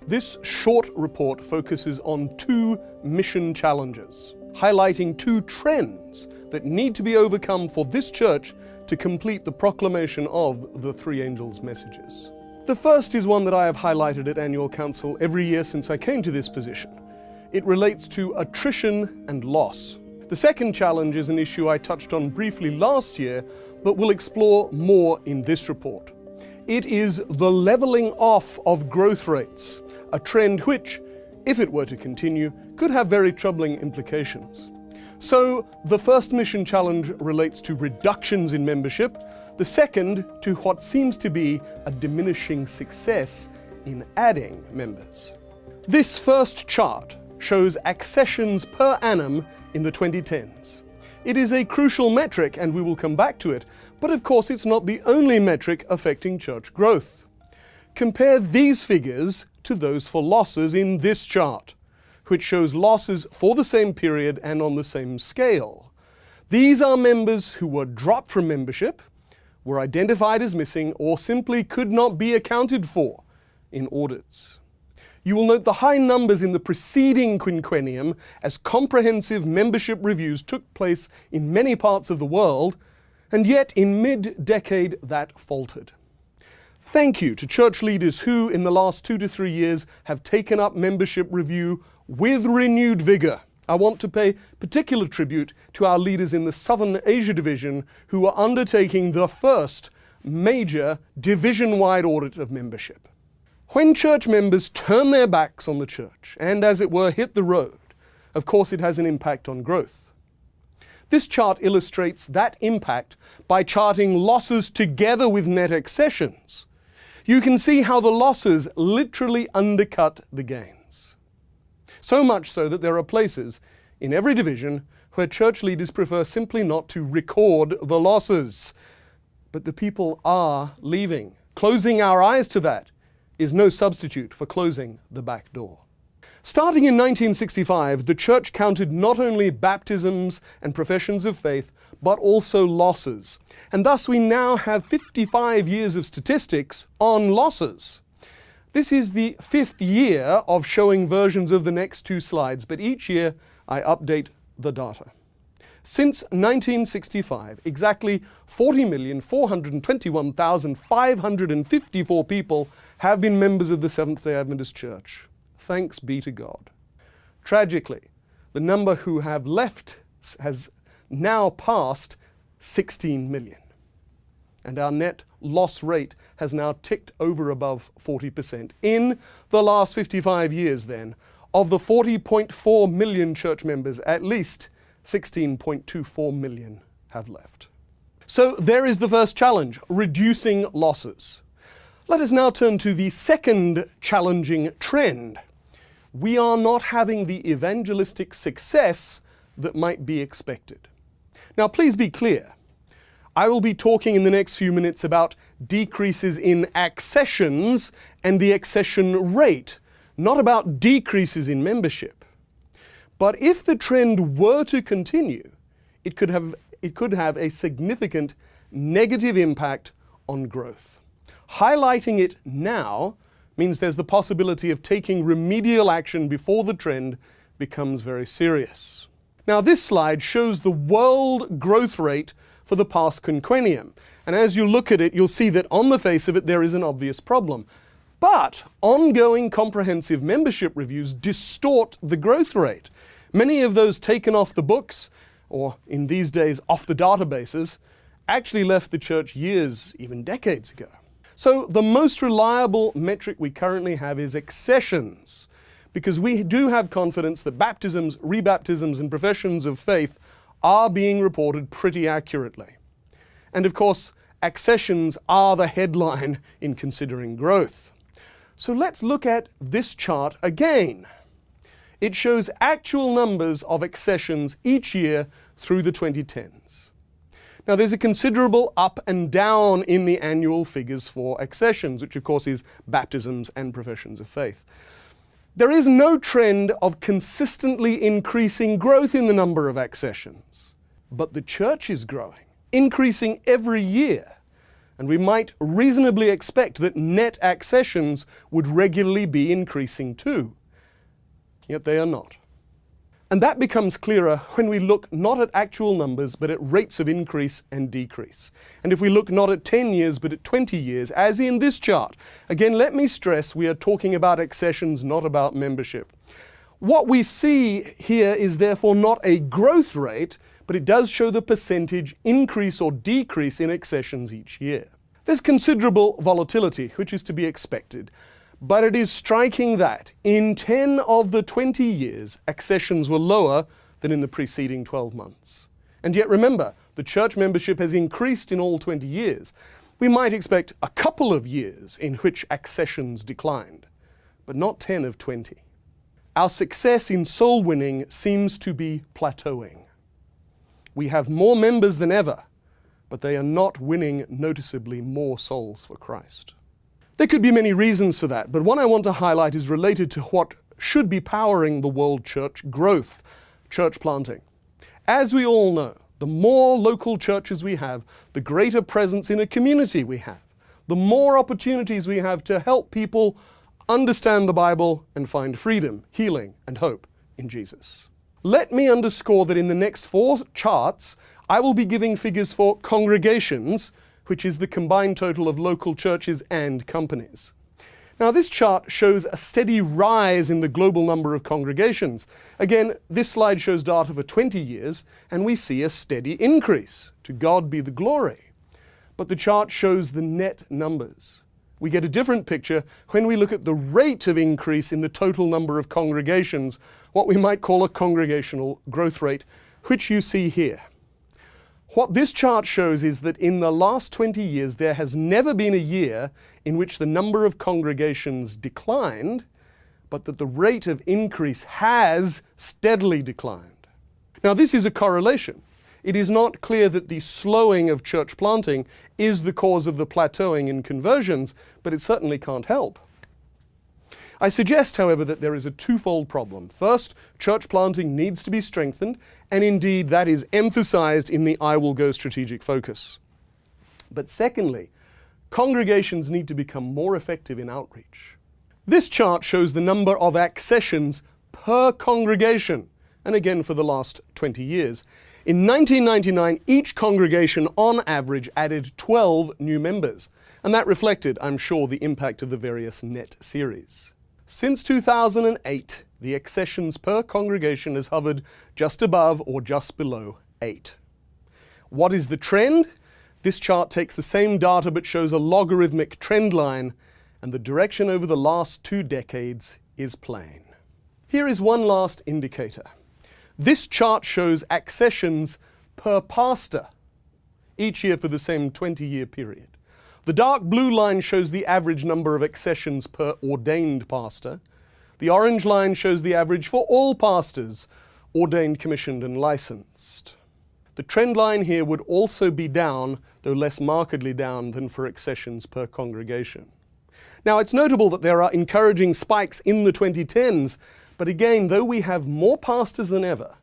This short report focuses on 2 mission challenges, highlighting 2 trends that need to be overcome for this church to complete the proclamation of the 3 angels' messages. The first is one that I have highlighted at annual council every year since I came to this position. It relates to attrition and loss. The second challenge is an issue I touched on briefly last year, but will explore more in this report. It is the leveling off of growth rates, a trend which, if it were to continue, could have very troubling implications. So, the first mission challenge relates to reductions in membership, the second to what seems to be a diminishing success in adding members. This first chart shows accessions per annum in the 2010s. It is a crucial metric, and we will come back to it, but of course it's not the only metric affecting church growth. Compare these figures to those for losses in this chart, which shows losses for the same period and on the same scale. These are members who were dropped from membership, were identified as missing, or simply could not be accounted for in audits. You will note the high numbers in the preceding quinquennium as comprehensive membership reviews took place in many parts of the world, and yet in mid-decade that faltered. Thank you to church leaders who, in the last 2 to 3 years, have taken up membership review with renewed vigor. I want to pay particular tribute to our leaders in the Southern Asia Division who are undertaking the first major division-wide audit of membership. When church members turn their backs on the church and, as it were, hit the road, of course it has an impact on growth. This chart illustrates that impact by charting losses together with net accessions. You can see how the losses literally undercut the gains. So much so that there are places in every division where church leaders prefer simply not to record the losses. But the people are leaving. Closing our eyes to that is no substitute for closing the back door. Starting in 1965, the church counted not only baptisms and professions of faith, but also losses. And thus we now have 55 years of statistics on losses. This is the 5th year of showing versions of the next 2 slides, but each year I update the data. Since 1965, exactly 40,421,554 people have been members of the Seventh-day Adventist Church. Thanks be to God. Tragically, the number who have left has now passed 16 million. And our net loss rate has now ticked over above 40%. In the last 55 years, then, of the 40.4 million church members, at least 16.24 million have left. So there is the first challenge, reducing losses. Let us now turn to the second challenging trend. We are not having the evangelistic success that might be expected. Now, please be clear. I will be talking in the next few minutes about decreases in accessions and the accession rate, not about decreases in membership. But if the trend were to continue, it could have a significant negative impact on growth. Highlighting it now means there's the possibility of taking remedial action before the trend becomes very serious. Now, this slide shows the world growth rate for the past quinquennium. And as you look at it, you'll see that on the face of it, there is an obvious problem. But ongoing comprehensive membership reviews distort the growth rate. Many of those taken off the books, or in these days off the databases, actually left the church years, even decades ago. So the most reliable metric we currently have is accessions, because we do have confidence that baptisms, rebaptisms, and professions of faith are being reported pretty accurately. And of course, accessions are the headline in considering growth. So let's look at this chart again. It shows actual numbers of accessions each year through the 2010s. Now, there's a considerable up and down in the annual figures for accessions, which of course is baptisms and professions of faith. There is no trend of consistently increasing growth in the number of accessions, but the church is growing, increasing every year. and we might reasonably expect that net accessions would regularly be increasing too. Yet they are not. And that becomes clearer when we look not at actual numbers, but at rates of increase and decrease. And if we look not at 10 years, but at 20 years, as in this chart. Again, let me stress, we are talking about accessions, not about membership. What we see here is therefore not a growth rate, but it does show the percentage increase or decrease in accessions each year. There's considerable volatility, which is to be expected. But it is striking that in 10 of the 20 years, accessions were lower than in the preceding 12 months. And yet remember, the church membership has increased in all 20 years. We might expect a couple of years in which accessions declined, but not 10 of 20. Our success in soul winning seems to be plateauing. We have more members than ever, but they are not winning noticeably more souls for Christ. There could be many reasons for that, but one I want to highlight is related to what should be powering the world church growth, church planting. As we all know, the more local churches we have, the greater presence in a community we have, the more opportunities we have to help people understand the Bible and find freedom, healing, and hope in Jesus. Let me underscore that in the next 4 charts, I will be giving figures for congregations, which is the combined total of local churches and companies. Now this chart shows a steady rise in the global number of congregations. Again, this slide shows data for 20 years, and we see a steady increase. To God be the glory. But the chart shows the net numbers. We get a different picture when we look at the rate of increase in the total number of congregations, what we might call a congregational growth rate, which you see here. What this chart shows is that in the last 20 years, there has never been a year in which the number of congregations declined, but that the rate of increase has steadily declined. Now, this is a correlation. It is not clear that the slowing of church planting is the cause of the plateauing in conversions, but it certainly can't help. I suggest, however, that there is a twofold problem. First, church planting needs to be strengthened, and indeed that is emphasized in the I Will Go strategic focus. But secondly, congregations need to become more effective in outreach. This chart shows the number of accessions per congregation, and again for the last 20 years. In 1999, each congregation on average added 12 new members, and that reflected, I'm sure, the impact of the various net series. Since 2008, the accessions per congregation has hovered just above or just below 8. What is the trend? This chart takes the same data but shows a logarithmic trend line, and the direction over the last 2 decades is plain. Here is one last indicator. This chart shows accessions per pastor each year for the same 20-year period. The dark blue line shows the average number of accessions per ordained pastor. The orange line shows the average for all pastors, ordained, commissioned, and licensed. The trend line here would also be down, though less markedly down than for accessions per congregation. Now, it's notable that there are encouraging spikes in the 2010s, but again, though we have more pastors than ever,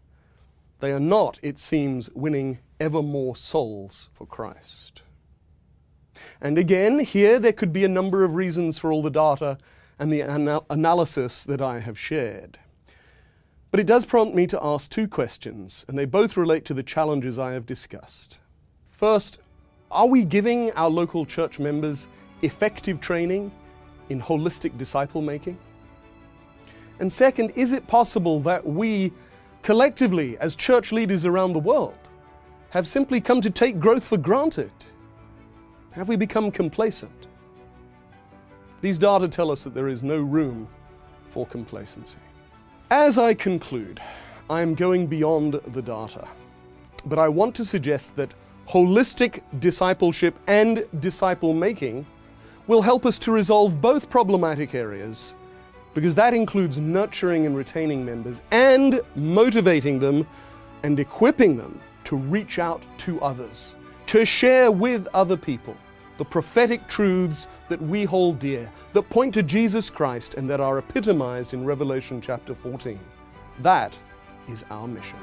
they are not, it seems, winning ever more souls for Christ. And again, here there could be a number of reasons for all the data and the analysis that I have shared. But it does prompt me to ask 2 questions, and they both relate to the challenges I have discussed. First, are we giving our local church members effective training in holistic disciple making? And second, is it possible that we, collectively, as church leaders around the world, have simply come to take growth for granted? Have we become complacent? These data tell us that there is no room for complacency. As I conclude, I am going beyond the data, but I want to suggest that holistic discipleship and disciple making will help us to resolve both problematic areas, because that includes nurturing and retaining members and motivating them and equipping them to reach out to others, to share with other people the prophetic truths that we hold dear, that point to Jesus Christ and that are epitomized in Revelation chapter 14. That is our mission.